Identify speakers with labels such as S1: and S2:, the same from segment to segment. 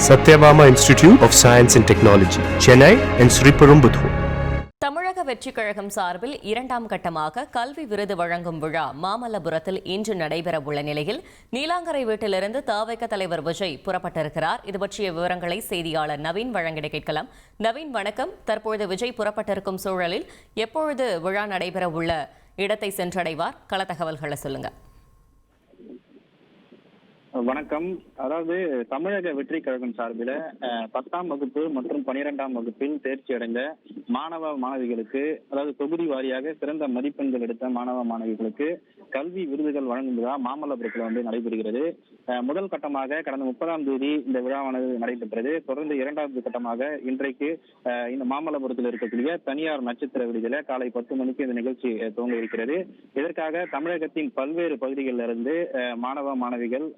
S1: Satyabama Institute of Science and Technology, Chennai and Sriperumbudur.
S2: தமிழக வெற்றிக் கழகம் சார்பில் இரண்டாம் கட்டமாக கல்வி விருது வழங்கும் விழா மாமல்லபுரத்தில் இன்று நடைபெற உள்ள நிலையில் நீலாங்கரை வீட்டிலிருந்து தவிக தலைவர் விஜய் புறப்பட்டிருக்கிறார். இது பற்றிய விவரங்களை செய்தியாளர் நவீன் வழங்கிட கேட்கலாம். நவீன், வணக்கம். தற்பொழுது விஜய் புறப்பட்டிருக்கும் சூழலில் எப்பொழுது விழா நடைபெற உள்ள இடத்தை சென்றடைவார்? கள தகவல்களை சொல்லுங்க.
S3: வணக்கம். அதாவது தமிழக வெற்றி கழகம் சார்பில் 10ஆம் வகுப்பு மற்றும் 12ஆம் வகுப்பில் தேர்ச்சி அடைந்த மாணவ மாணவிகளுக்கு, அதாவது தொகுதி வாரியாக சிறந்த மதிப்பெண்கள் எடுத்த மாணவ மாணவிகளுக்கு கல்வி விருதுகள் வழங்கும் விழா மாமல்லபுரத்தில் நடைபெறுகிறது. முதல் கட்டமாக கடந்த 30ஆம் தேதி இந்த விழாவானது நடைபெற்றது. தொடர்ந்து இரண்டாவது கட்டமாக இன்றைக்கு இந்த மாமல்லபுரத்தில் இருக்கக்கூடிய தனியார் நட்சத்திர விடுதியில காலை 10 மணிக்கு இந்த நிகழ்ச்சி துவங்க இருக்கிறது. இதற்காக தமிழகத்தின் பல்வேறு பகுதிகளில் இருந்து மாணவ மாணவிகள்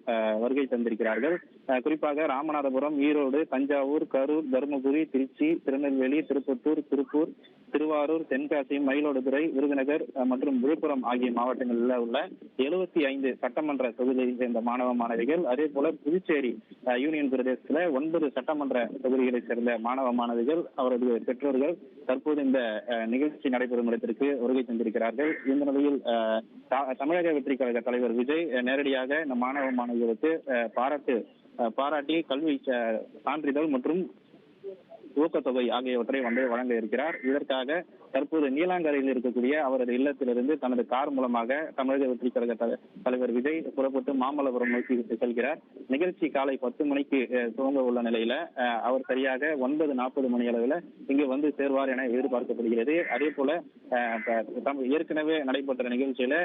S3: வருகை தந்திருக்கிறார்கள். குறிப்பாக ராமநாதபுரம், ஈரோடு, தஞ்சாவூர், கரூர், தருமபுரி, திருச்சி, திருநெல்வேலி, திருப்பத்தூர், திருப்பூர், திருவாரூர், தென்காசி, மயிலாடுதுறை, விருதுநகர் மற்றும் விழுப்புரம் ஆகிய மாவட்டங்களில் உள்ள 75 சட்டமன்ற தொகுதியைச் சேர்ந்த மாணவ மாணவிகள், அதே போல புதுச்சேரி யூனியன் பிரதேசத்துல 9 சட்டமன்ற தொகுதிகளை சேர்ந்த மாணவ மாணவிகள், அவரது பெற்றோர்கள் தற்போது இந்த நிகழ்ச்சி நடைபெறும் இடத்திற்கு வருகை தந்திருக்கிறார்கள். இந்த நிலையில் தமிழக வெற்றி கழக தலைவர் விஜய் நேரடியாக இந்த மாணவ மாணவிகளுக்கு பாராட்டி கல்வி சான்றிதழ் மற்றும் ஊக்கத்தொகை ஆகியவற்றை வழங்க இருக்கிறார். இதற்காக தற்போது நீலாங்கரையில் இருக்கக்கூடிய அவரது இல்லத்திலிருந்து தனது கார் மூலமாக தமிழக வெற்றி கழக தலைவர் விஜய் புறப்பட்டு மாமல்லபுரம் நோக்கி செல்கிறார். நிகழ்ச்சி காலை 10 மணிக்கு துவங்க உள்ள நிலையில அவர் சரியாக 9:40 மணி அளவில் இங்கு வந்து சேர்வார் என எதிர்பார்க்கப்படுகிறது. அதே போல ஏற்கனவே நடைபெற்ற நிகழ்ச்சியில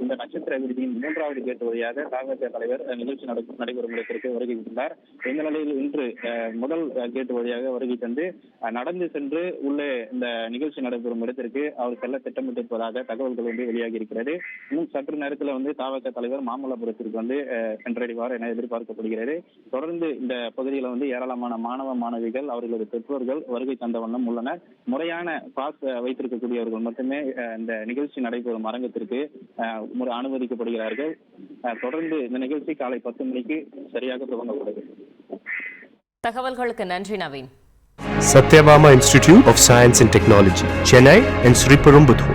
S3: இந்த நட்சத்திர விடுதியின் 3வது கேட்டு வழியாக தவிக தலைவர் நிகழ்ச்சி நடைபெறும் இடத்திற்கு வருகை தந்தார். இந்த நிலையில் இன்று முதல் கேட்டு வழியாக வருகை தந்து நடந்து சென்று உள்ளே இந்த நிகழ்ச்சி நடைபெறும் இடத்திற்கு அவர் செல்ல திட்டமிட்டிருப்பதாக தகவல்கள் வெளியாகி இருக்கிறது. இன்னும் சற்று நேரத்தில் தவிக தலைவர் மாமல்லபுரத்திற்கு சென்றடைவார் என எதிர்பார்க்கப்படுகிறது. தொடர்ந்து இந்த பகுதியில் ஏராளமான மாணவ மாணவிகள், அவர்களது பெற்றோர்கள் வருகை தந்த வண்ணம் உள்ளனர். முறையான பாஸ் வைத்திருக்கக்கூடியவர்கள் மட்டுமே இந்த நிகழ்ச்சி நடைபெறும் அரங்கத்திற்கு அனுமதிக்கப்படுகிறார்கள். தொடர்ந்து இந்த நிகழ்ச்சி காலை 10 மணிக்கு சரியாக துவங்கப்படுகிறது.
S2: தகவல்களுக்கு நன்றி Naveen.
S1: Satyabama Institute of Science and Technology, Chennai and Sriperumbudur.